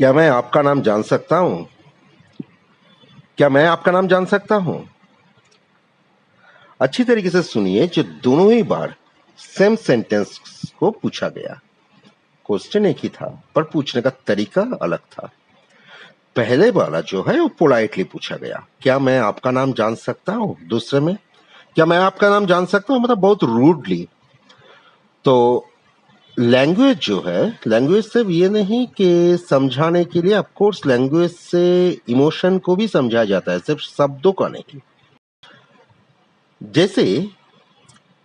क्या मैं आपका नाम जान सकता हूँ? क्या मैं आपका नाम जान सकता हूँ? अच्छी तरीके से सुनिए जो दोनों ही बार सेम सेंटेंस को पूछा गया। क्वेश्चन एक ही था पर पूछने का तरीका अलग था। पहले वाला जो है वो पोलाइटली पूछा गया, क्या मैं आपका नाम जान सकता हूँ? दूसरे में क्या मैं आपका नाम जान सकता हूँ, मतलब बहुत रूडली। तो लैंग्वेज जो है, लैंग्वेज सिर्फ ये नहीं कि समझाने के लिए, ऑफ कोर्स लैंग्वेज से इमोशन को भी समझा जाता है, सिर्फ शब्दों का नहीं। जैसे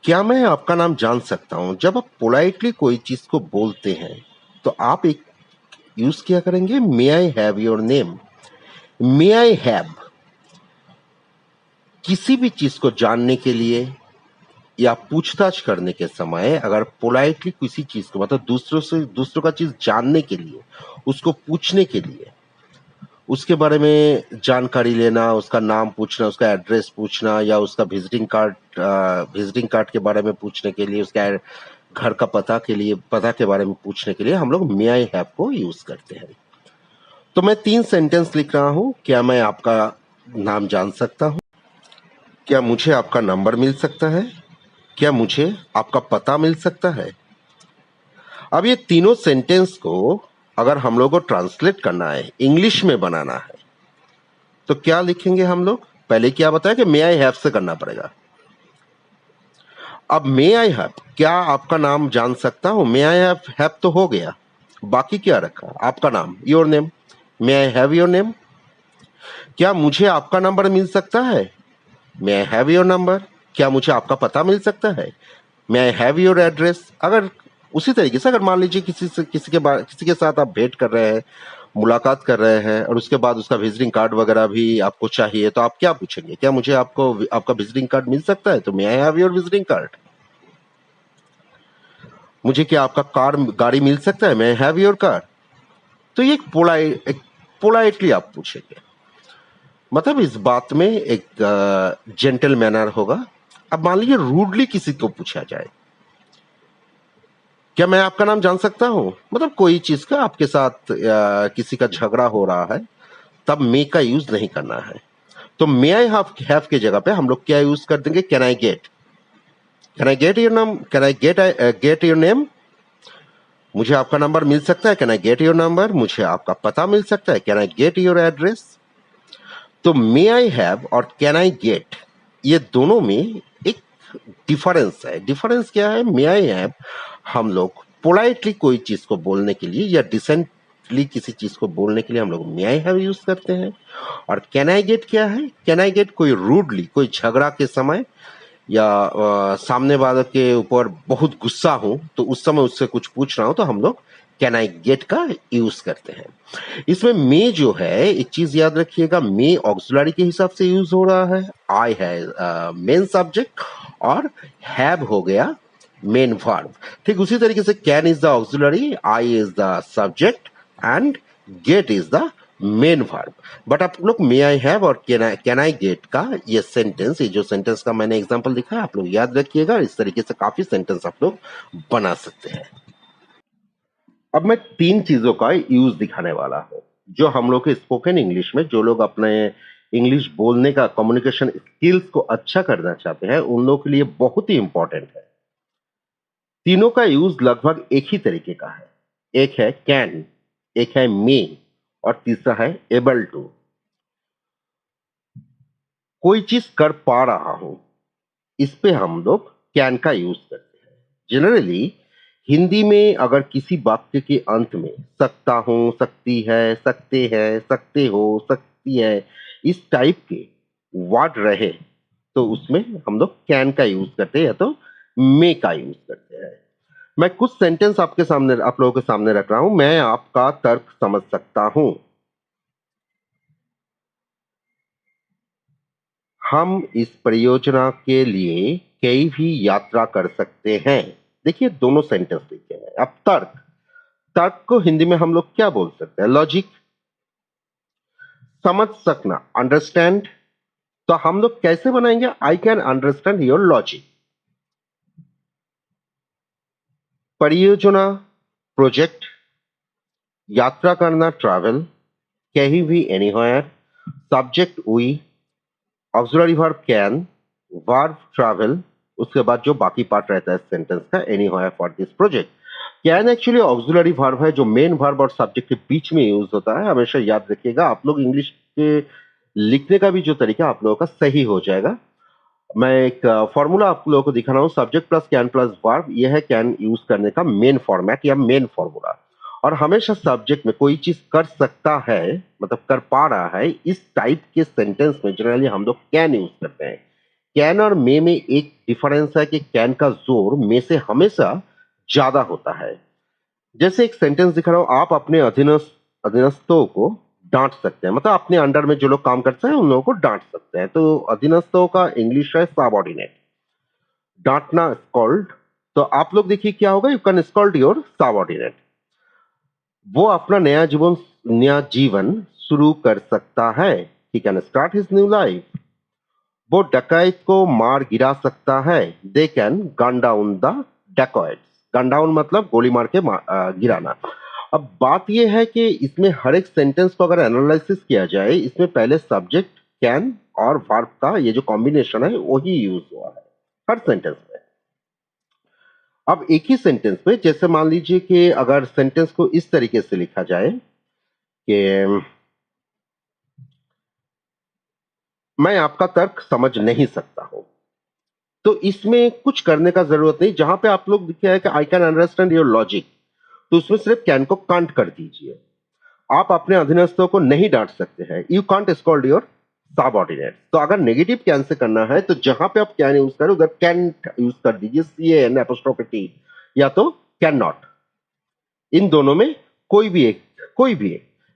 क्या मैं आपका नाम जान सकता हूं, जब आप पोलाइटली कोई चीज को बोलते हैं तो आप एक यूज किया करेंगे, may I have your name. May I have किसी भी चीज को जानने के लिए या पूछताछ करने के समय अगर पोलाइटली किसी चीज को, मतलब दूसरों का चीज जानने के लिए, उसको पूछने के लिए, उसके बारे में जानकारी लेना, उसका नाम पूछना, उसका एड्रेस पूछना, या उसका विजिटिंग कार्ड के बारे में पूछने के लिए, उसका घर का पता के बारे में पूछने के लिए हम लोग मे आई हैव को यूज करते हैं। तो मैं 3 सेंटेंस लिख रहा हूं। क्या मैं आपका नाम जान सकता हूं? क्या मुझे आपका नंबर मिल सकता है? क्या मुझे आपका पता मिल सकता है? अब ये तीनों सेंटेंस को अगर हम लोग को ट्रांसलेट करना है, इंग्लिश में बनाना है, तो क्या लिखेंगे हम लोग? पहले क्या बताया कि मे आई हैव से करना पड़ेगा। अब मे आई हैव, क्या आपका नाम जान सकता हूं, मे आई हैव तो हो गया, बाकी क्या रखा? आपका नाम, your name. May I have your name. क्या मुझे आपका नंबर मिल सकता है? May I have your number. क्या मुझे आपका पता मिल सकता है? May I have your address. अगर उसी तरीके से अगर मान लीजिए किसी के साथ आप भेंट कर रहे हैं, मुलाकात कर रहे हैं, और उसके बाद उसका विजिटिंग कार्ड वगैरह भी आपको चाहिए, तो आप क्या पूछेंगे? क्या मुझे आपका विजिटिंग कार्ड मिल सकता है? तो may I have your visiting card. मुझे क्या आपका गाड़ी मिल सकता है? May I have your car. तो ये एक पोलाइटली आप पूछेंगे, मतलब इस बात में एक जेंटल मैनर होगा। अब मान लीजिए रूडली किसी को पूछा जाए, क्या मैं आपका नाम जान सकता हूं, मतलब कोई चीज का आपके साथ किसी का झगड़ा हो रहा है, तब मे का यूज नहीं करना है। तो मे आई हैव के जगह पे हम लोग क्या यूज कर देंगे? Can I get. Can I get your नाम, can I get your name. मुझे आपका नंबर मिल सकता है? Can I get your number. मुझे आपका पता मिल सकता है? Can I get your address. तो मे आई हैव और कैन आई गेट, ये दोनों में एक डिफरेंस है। डिफरेंस क्या है? मे आई हैव हम लोग पोलाइटली कोई चीज को बोलने के लिए या डिसेंटली किसी चीज को बोलने के लिए हम लोग मे आई हैव यूज करते हैं। और कैन आई गेट क्या है? कैन आई गेट कोई रूडली, कोई झगड़ा के समय या सामने वाले के ऊपर बहुत गुस्सा हो तो उस समय उससे कुछ पूछ रहा हूं तो हम लोग कैन आई गेट का यूज करते हैं। इसमें मे जो है, एक चीज याद रखिएगा, मे ऑक्सिलरी के हिसाब से यूज हो रहा है। आई है मेन सब्जेक्ट और हैव हो गया मेन वर्ब। ठीक उसी तरीके से can is the auxiliary, I is the subject and get is the main verb. But आप लोग मे आई हैव और कैन आई गेट का ये सेंटेंस, ये जो सेंटेंस का मैंने एग्जांपल दिखा है, आप लोग याद रखिएगा। इस तरीके से काफी सेंटेंस आप लोग बना सकते हैं। अब मैं 3 चीजों का यूज दिखाने वाला हूं जो हम लोग के स्पोकन इंग्लिश में, जो लोग अपने इंग्लिश बोलने का, कम्युनिकेशन स्किल्स को अच्छा करना चाहते हैं, उन लोगों के लिए बहुत ही इंपॉर्टेंट है। तीनों का यूज लगभग एक ही तरीके का है। एक है कैन, एक है मे और तीसरा है एबल टू। कोई चीज कर पा रहा हूं, इस पे हम लोग कैन का यूज करते हैं। जनरली हिंदी में अगर किसी वाक्य के अंत में सकता हूं, सकती है, सकते हैं, सकते हो, सकती है, इस टाइप के वर्ड रहे तो उसमें हम लोग कैन का यूज करते हैं या तो मे का यूज करते हैं। मैं कुछ सेंटेंस आपके सामने, आप लोगों के सामने रख रहा हूं। मैं आपका तर्क समझ सकता हूं। हम इस परियोजना के लिए कई भी यात्रा कर सकते हैं। देखिए दोनों सेंटेंस लिखे हैं। अब तर्क, तर्क को हिंदी में हम लोग क्या बोल सकते हैं? लॉजिक। समझ सकना, अंडरस्टैंड। तो हम लोग कैसे बनाएंगे? I can understand your logic. परियोजना, प्रोजेक्ट। यात्रा करना ट्रैवल, कहीं भी anywhere, subject we, auxiliary verb can, verb travel, उसके बाद जो बाकी पार्ट रहता है सेंटेंस का anywhere for this project. Can actually auxiliary verb है जो मेन वर्ब और सब्जेक्ट के बीच में यूज होता है, हमेशा याद रखिएगा। आप लोग इंग्लिश के लिखने का भी जो तरीका आप लोगों का सही हो जाएगा। मैं एक फॉर्मूला आप लोगों को दिखा रहा हूँ, subject plus can plus verb, यह है कैन यूज करने का मेन फॉर्मेट या मेन फॉर्मूला। और हमेशा सब्जेक्ट में कोई चीज कर सकता है, मतलब कर पा रहा है, इस टाइप के सेंटेंस में जनरली हम लोग कैन यूज करते हैं। कैन और मे में एक डिफरेंस है कि कैन का जोर मे से हमेशा ज्यादा होता है। जैसे एक सेंटेंस दिखा रहा हूं, आप अपने अधीनस्थों को डांट सकते हैं, मतलब अपने अंडर में जो लोग काम करते हैं उन लोगों को डांट सकते हैं। तो अधीनस्थों का इंग्लिश है सबऑर्डिनेट। डांटना स्कॉल्ड, तो आप लोग देखिए क्या होगा, you can scold your subordinate. वो अपना नया जीवन शुरू कर सकता है, he can start his new life. वो डकैत को मार गिरा सकता है, they can gun down the dacoits. Gun down मतलब गोली मार के गिराना। अब बात यह है कि इसमें हर एक सेंटेंस को अगर एनालिसिस किया जाए, इसमें पहले सब्जेक्ट कैन और वर्ब का ये जो कॉम्बिनेशन है वही यूज हुआ है हर सेंटेंस में। अब एक ही सेंटेंस में जैसे मान लीजिए कि अगर सेंटेंस को इस तरीके से लिखा जाए कि मैं आपका तर्क समझ नहीं सकता हूं, तो इसमें कुछ करने का जरूरत नहीं। जहां पे आप लोग लिखा है कि आई कैन अंडरस्टैंड योर लॉजिक, तो उसमें सिर्फ कैन को कांट कर दीजिए। आप अपने अधीनस्थों को नहीं डांट सकते हैं, you can't scold your subordinate. तो अगर नेगेटिव कैन से करना है तो जहां पे आप कैन यूज करें उधर कैन यूज कर दीजिए, CAN एपोस्ट्रोफी T, या तो कैन नॉट। इन दोनों में कोई भी एक,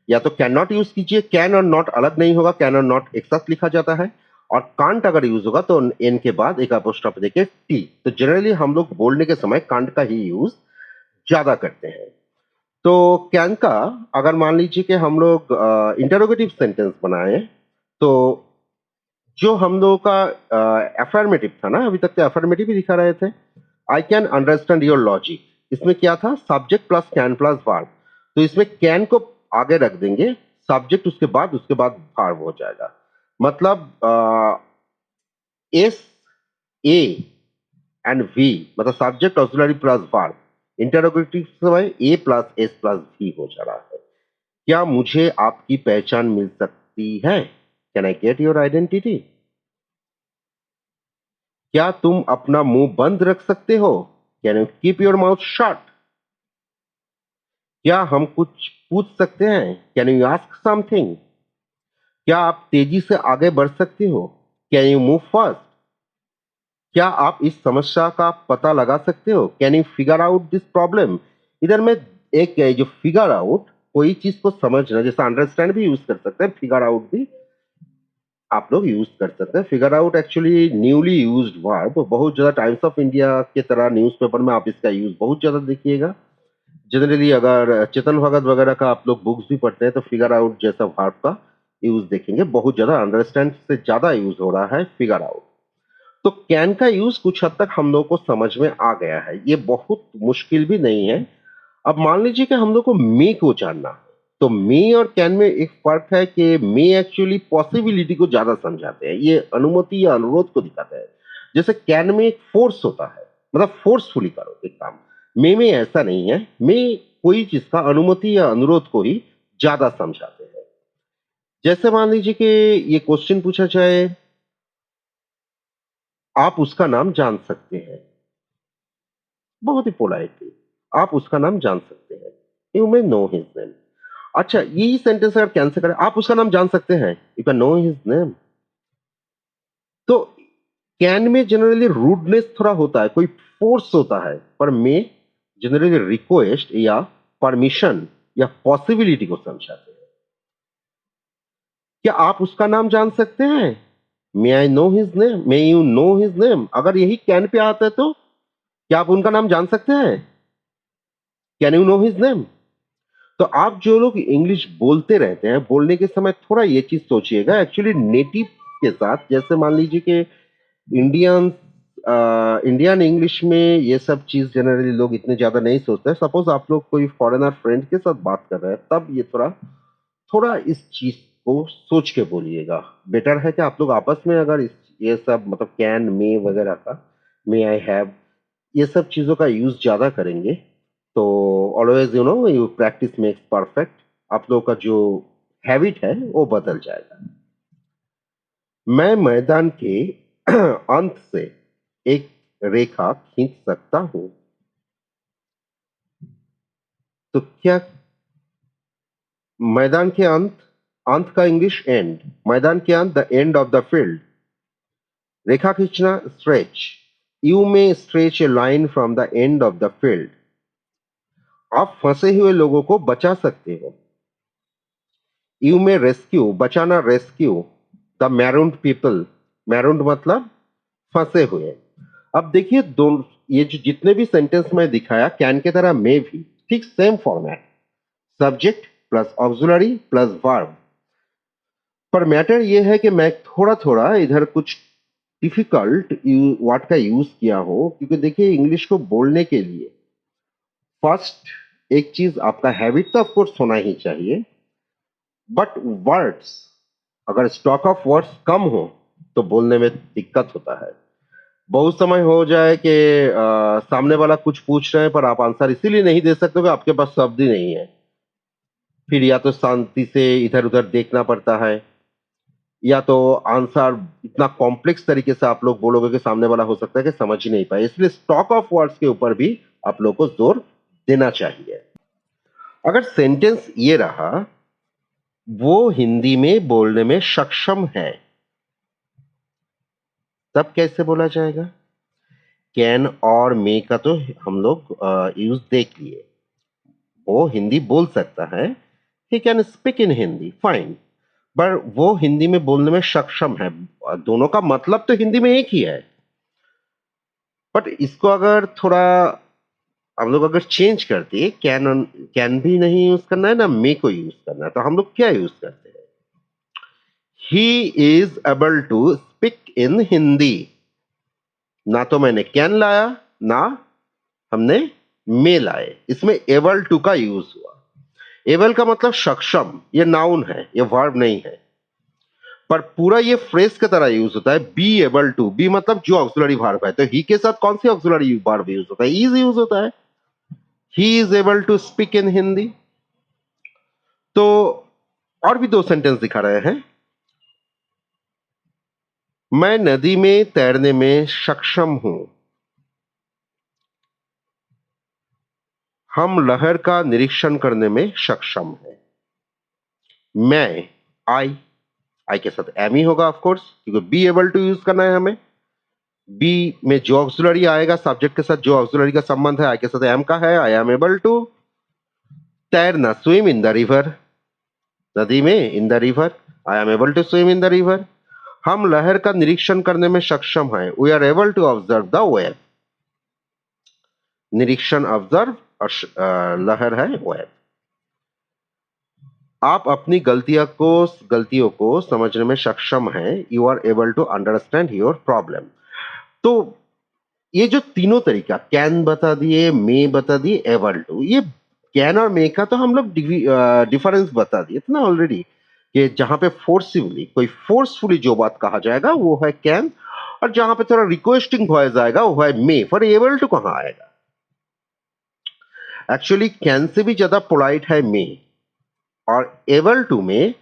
या तो कैन नॉट यूज कीजिए, कैन और नॉट अलग नहीं होगा, कैन और नॉट एक साथ लिखा जाता है। और कांट अगर यूज होगा तो एन के बाद एक अपोस्ट्रोफ देके टी। तो जनरली हम लोग बोलने के समय कांट का ही यूज ज्यादा करते हैं। तो कैन का अगर मान लीजिए कि हम लोग इंटरोगेटिव सेंटेंस बनाए, तो जो हम लोगों का अफर्मेटिव था ना, अभी तक तो अफर्मेटिव ही दिखा रहे थे। आई कैन अंडरस्टैंड योर लॉजिक, इसमें क्या था, subject plus can plus verb. तो इसमें कैन को आगे रख देंगे, सब्जेक्ट उसके बाद वर्ब हो जाएगा। मतलब SA एंड V, मतलब subject auxiliary plus verb. Interrogative समय A plus S plus V हो जा रहा है। क्या मुझे आपकी पहचान मिल सकती है, can I get your identity. क्या तुम अपना मुंह बंद रख सकते हो, can you keep your mouth shut. क्या हम कुछ पूछ सकते हैं, कैन यू आस्क समथिंग। क्या आप तेजी से आगे बढ़ सकते हो, कैन यू मूव फास्ट। क्या आप इस समस्या का पता लगा सकते हो, can you figure out this problem. इधर में एक जो फिगर आउट, कोई चीज को समझना, जैसे अंडरस्टैंड भी यूज कर सकते हैं, फिगर आउट भी आप लोग यूज कर सकते हैं। Figure out actually newly used verb, बहुत ज्यादा टाइम्स ऑफ इंडिया के तरह न्यूज़पेपर में आप इसका यूज बहुत ज्यादा देखिएगा। जनरली अगर चेतन भगत वगैरह का आप लोग बुक्स भी पढ़ते हैं तो फिगर आउट जैसा वर्ब का यूज देखेंगे, बहुत ज्यादा अंडरस्टैंड से ज्यादा यूज हो रहा है फिगर आउट। तो कैन का यूज कुछ हद तक हम लोग को समझ में आ गया है, ये बहुत मुश्किल भी नहीं है। अब मान लीजिए कि हम लोग को मे को जानना है, तो मे और कैन में एक फर्क है कि मे एक्चुअली पॉसिबिलिटी को ज्यादा समझाते हैं, ये अनुमति या अनुरोध को दिखाते हैं। जैसे कैन में एक फोर्स होता है, मतलब फोर्सफुली करो एक काम। मे में ऐसा नहीं है, मे कोई चीज का अनुमति या अनुरोध को ही ज्यादा समझाते हैं। जैसे मान लीजिए कि ये क्वेश्चन पूछा जाए, आप उसका नाम जान सकते हैं, बहुत ही पोलाइटली, आप उसका नाम जान सकते हैं, you may no his name. अच्छा, यही सेंटेंस अगर कैंसिल करें, आप उसका नाम जान सकते हैं, you can no his name. तो कैन में जनरली रूडनेस थोड़ा होता है, कोई फोर्स होता है, पर में जनरली रिक्वेस्ट या परमिशन या पॉसिबिलिटी को समझाते हैं। क्या आप उसका नाम जान सकते हैं, may I know his name, may you know his name. अगर यही कैन पे आता है तो क्या आप उनका नाम जान सकते हैं, can you know his name. तो आप जो लोग इंग्लिश बोलते रहते हैं, बोलने के समय थोड़ा ये चीज सोचिएगा, एक्चुअली नेटिव के साथ, जैसे मान लीजिए कि इंडियंस इंडियन इंग्लिश में ये सब चीज जनरली लोग इतने ज्यादा नहीं सोचते। सपोज आप लोग कोई फॉरेनर फ्रेंड के साथ बात कर रहे हैं, तब ये थोड़ा थोड़ा इस चीज को सोच के बोलिएगा। बेटर है कि आप लोग आपस में अगर ये सब मतलब कैन, मे वगैरह का, मे आई हैव, ये सब चीजों का यूज ज्यादा करेंगे तो always you practice makes perfect. आप लोगों का जो हैबिट है वो बदल जाएगा। मैं मैदान के अंत से एक रेखा खींच सकता हूं। तो क्या मैदान के अंत, अंत का इंग्लिश एंड, मैदान के अंत the end of the field. रेखा खींचना stretch, you may stretch a line from the end of the field. आप फंसे हुए लोगों को बचा सकते हो। यू में रेस्क्यू, बचाना, रेस्क्यू द मैरून्ड पीपल। मैरून्ड मतलब फंसे हुए। अब देखिए दोनों ये जो जितने भी सेंटेंस मैं दिखाया कैन के तरह मे भी ठीक same format, subject plus auxiliary plus verb. पर मैटर ये है कि मैं थोड़ा थोड़ा इधर कुछ डिफिकल्ट वर्ड का यूज किया हो, क्योंकि देखिए इंग्लिश को बोलने के लिए फर्स्ट एक चीज आपका हैबिट तो ऑफकोर्स होना ही चाहिए, बट वर्ड्स, अगर स्टॉक ऑफ वर्ड्स कम हो तो बोलने में दिक्कत होता है। बहुत समय हो जाए कि सामने वाला कुछ पूछ रहे हैं पर आप आंसर इसीलिए नहीं दे सकते कि आपके पास शब्द ही नहीं है। फिर या तो शांति से इधर उधर देखना पड़ता है, या तो आंसर इतना कॉम्प्लेक्स तरीके से आप लोग बोलोगे कि सामने वाला हो सकता है कि समझ ही नहीं पाए। इसलिए स्टॉक ऑफ वर्ड्स के ऊपर भी आप लोग को जोर देना चाहिए। अगर सेंटेंस ये रहा, वो हिंदी में बोलने में सक्षम है, तब कैसे बोला जाएगा? कैन और मे का तो हम लोग यूज देख लिए। वो हिंदी बोल सकता है, he can speak in Hindi, fine, पर वो हिंदी में बोलने में सक्षम है। दोनों का मतलब तो हिंदी में एक ही है, बट इसको अगर थोड़ा हम लोग अगर चेंज कर दिए, कैन भी नहीं यूज करना है ना मे को यूज करना है, तो हम लोग क्या यूज करते हैं? He is able to speak in Hindi. ना तो मैंने कैन लाया ना हमने मे लाए, इसमें एबल टू का यूज हुआ। एबल का मतलब सक्षम, ये नाउन है, ये वर्ब नहीं है। पर पूरा ये फ्रेज की तरह यूज होता है, बी एबल टू। बी मतलब जो ऑक्सिलरी वर्ब है, तो ही के साथ कौन सी ऑक्सिलरी वर्ब यूज होता है? इज यूज होता है। He is able to speak in Hindi. तो और भी दो सेंटेंस दिखा रहे हैं। मैं नदी में तैरने में सक्षम हूं। हम लहर का निरीक्षण करने में सक्षम हैं। मैं, आई के साथ एम ही होगा ऑफकोर्स, क्योंकि बी एबल टू यूज करना है हमें। बी में जो ऑक्सिलरी आएगा, सब्जेक्ट के साथ जो ऑक्सिलरी का संबंध है, आई के साथ एम का है, आई एम एबल टू। तैरना, स्विम इन द रिवर, नदी में, in the river, I am able to swim in the river. हम लहर का निरीक्षण करने में सक्षम हैं, we are able to observe the wave. निरीक्षण ऑब्जर्व और लहर है वेव। आप अपनी गलतियों को समझने में सक्षम हैं, you are able to understand your problem. तो ये जो तीनों तरीका, कैन बता दिए, मे बता दिए, एबल टू, ये कैन और मे का तो हम लोग डिफरेंस बता दिए थे ना ऑलरेडी, कि जहां पे फोर्सफुली जो बात कहा जाएगा वो है कैन, और जहां पे थोड़ा रिक्वेस्टिंग वॉइस आएगा वो है मे। फॉर एबल टू कहां आएगा? एक्चुअली कैन से भी ज्यादा पोलाइट है मे। और एबल टू में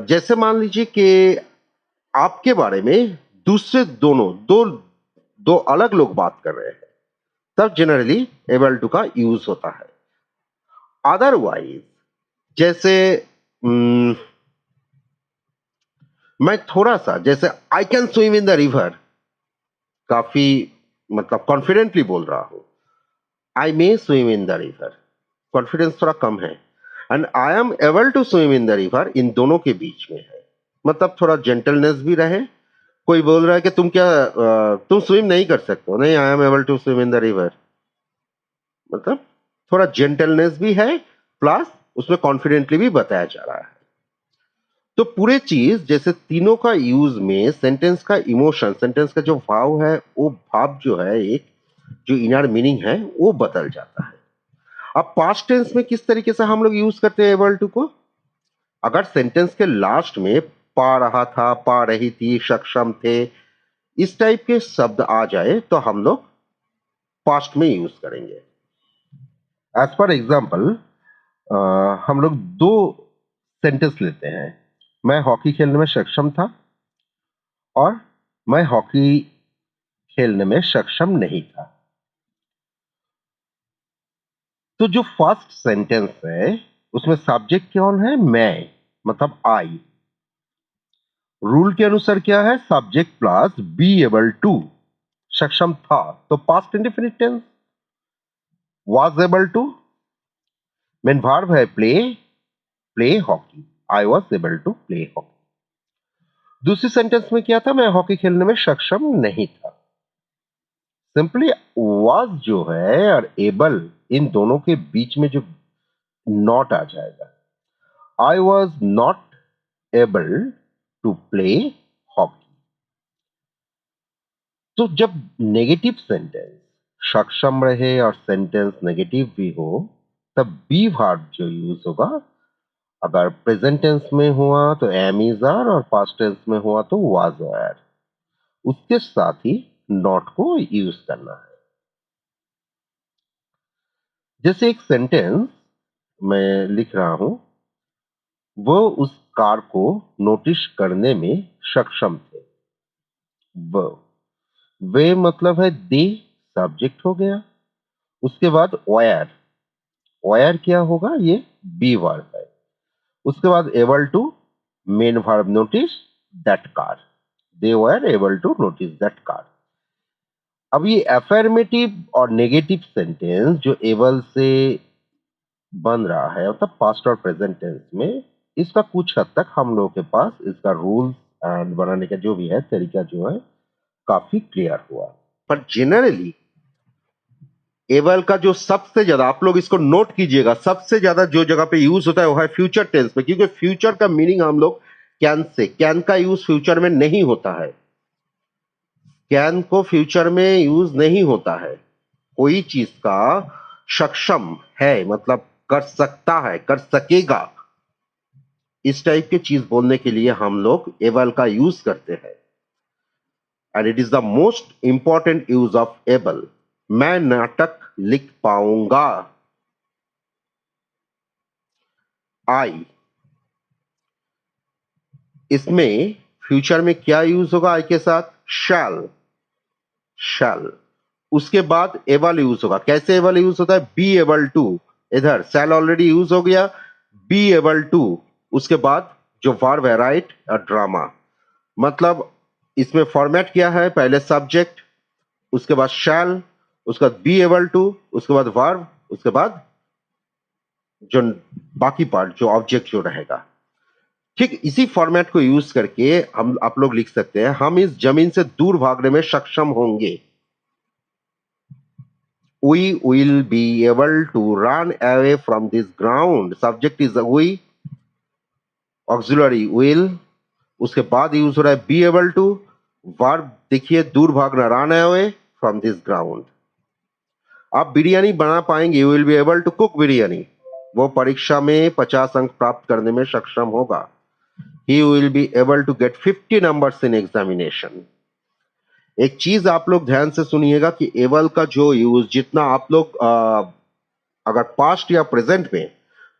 जैसे मान लीजिए कि आपके बारे में दूसरे दो अलग लोग बात कर रहे हैं, तब जनरली एबल टू का यूज होता है। अदरवाइज जैसे मैं थोड़ा सा, जैसे I can swim in the river, काफी मतलब कॉन्फिडेंटली बोल रहा हूं। I may swim in the river, confidence थोड़ा कम है। And I am able to swim in the river, इन दोनों के बीच में है, मतलब थोड़ा जेंटलनेस भी रहे। कोई बोल रहा है कि तुम स्विम नहीं कर सकते हो, नहीं, I am able to swim in the river, मतलब थोड़ा जेंटलनेस भी है, प्लस उसमें कॉन्फिडेंटली भी बताया जा रहा है। तो पूरे चीज जैसे तीनों का यूज में सेंटेंस का इमोशन, सेंटेंस का जो भाव है, वो भाव जो है, एक जो इनर मीनिंग है वो बदल जाता है। अब पास्ट टेंस में किस तरीके से हम लोग यूज करते हैं एबल टू को? अगर सेंटेंस के लास्ट में पा रहा था, पा रही थी, सक्षम थे, इस टाइप के शब्द आ जाए तो हम लोग पास्ट में यूज करेंगे। एज पर एग्जाम्पल हम लोग दो सेंटेंस लेते हैं, मैं हॉकी खेलने में सक्षम था और मैं हॉकी खेलने में सक्षम नहीं था। तो जो फर्स्ट सेंटेंस है उसमें सब्जेक्ट कौन है? मैं, मतलब आई। रूल के अनुसार क्या है? Subject plus be able to, सक्षम था, तो past indefinite tense. Was able to, main verb है play, play hockey, I was able to play hockey. दूसरी सेंटेंस में क्या था? मैं हॉकी खेलने में सक्षम नहीं था। सिंपली वाज जो है और एबल, इन दोनों के बीच में जो नॉट आ जाएगा, I was not able to play hockey. तो जब नेगेटिव सेंटेंस सक्षम रहे और सेंटेंस नेगेटिव भी हो, तब बी वर्ब जो यूज होगा, अगर प्रेजेंट टेंस में हुआ तो एम इज आर और पास्ट टेंस में हुआ तो वाज आर, उसके साथ ही नॉट को यूज करना है। जैसे एक सेंटेंस मैं लिख रहा हूं, वो उस कार को नोटिस करने में सक्षम थे। वो वे मतलब है दे, सब्जेक्ट हो गया। उसके बाद वायर, वायर क्या होगा? ये बी वर्ब है। उसके बाद able to, main verb notice that car, they were able to notice that car. अब ये अफर्मेटिव और नेगेटिव सेंटेंस जो एबल से बन रहा है, मतलब पास्ट और प्रेजेंट टेंस में, इसका कुछ हद तक हम लोगों के पास इसका रूल्स एंड बनाने का जो भी है तरीका जो है काफी क्लियर हुआ। पर जनरली एबल का जो सबसे ज्यादा, आप लोग इसको नोट कीजिएगा, सबसे ज्यादा जो जगह पे यूज होता है वो है फ्यूचर टेंस में, क्योंकि फ्यूचर का मीनिंग हम लोग कैन से, कैन का यूज फ्यूचर में नहीं होता है। कैन को फ्यूचर में यूज नहीं होता है। कोई चीज का सक्षम है मतलब कर सकता है, कर सकेगा, इस टाइप की चीज बोलने के लिए हम लोग एबल का यूज करते हैं। And it is the most important use of able. मैं नाटक लिख पाऊंगा, आई। इसमें फ्यूचर में क्या यूज होगा आई के साथ? शैल, शैल। उसके बाद एबल यूज होगा। कैसे एबल यूज होता है? बी एबल टू, इधर शैल ऑलरेडी यूज हो गया, बी एबल टू, उसके बाद जो वर्ब है राइट अ ड्रामा, मतलब इसमें फॉर्मेट क्या है? पहले सब्जेक्ट, उसके बाद शैल, उसके बाद बी एबल टू, उसके बाद वर्ब, उसके बाद जो बाकी पार्ट जो ऑब्जेक्ट जो रहेगा। ठीक इसी फॉर्मेट को यूज करके हम आप लोग लिख सकते हैं, हम इस जमीन से दूर भागने में सक्षम होंगे। We will be able to run away from this ground. Subject is we, auxiliary will, उसके बाद यूज हो रहा है be able to, वर्ब देखिए दूर भागना, run away from this ground। आप बिरयानी बना पाएंगे, you will be able to cook biryani, वो परीक्षा में 50 अंक प्राप्त करने में सक्षम होगा। He will be able to get 50 numbers in examination। एक चीज आप लोग ध्यान से सुनिएगा कि एबल का जो यूज, जितना आप लोग अगर पास्ट या प्रेजेंट में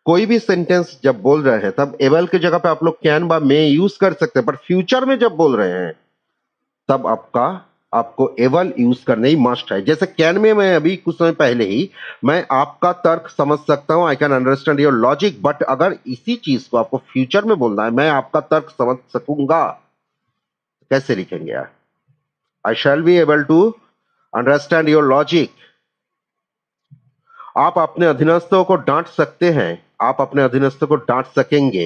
कोई भी सेंटेंस जब बोल रहे हैं तब एबल की जगह पे आप लोग कैन बा मे यूज कर सकते हैं, पर फ्यूचर में जब बोल रहे हैं तब आपको एबल यूज करना ही मस्ट है। जैसे कैन में मैं अभी कुछ समय पहले ही मैं आपका तर्क समझ सकता हूं, आई can understand your logic, but अगर इसी चीज को आपको फ्यूचर में बोलना है, मैं आपका तर्क समझ सकूंगा, कैसे लिखेंगे आप? I shall be able to understand your logic। आप अपने अधीनस्थों को डांट सकते हैं, आप अपने अधीनस्थों को डांट सकेंगे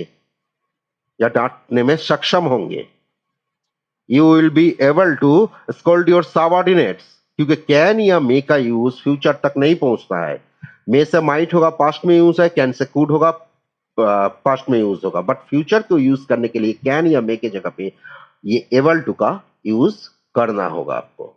या डांटने में सक्षम होंगे। You will be able to scold your subordinates, क्योंकि कैन या मे का यूज फ्यूचर तक नहीं पहुंचता है। मे से माइट होगा पास्ट में यूज है, कैन से कुड होगा पास्ट में यूज होगा, बट फ्यूचर को यूज करने के लिए कैन या मे के जगह पे ये एबल टू का यूज करना होगा आपको।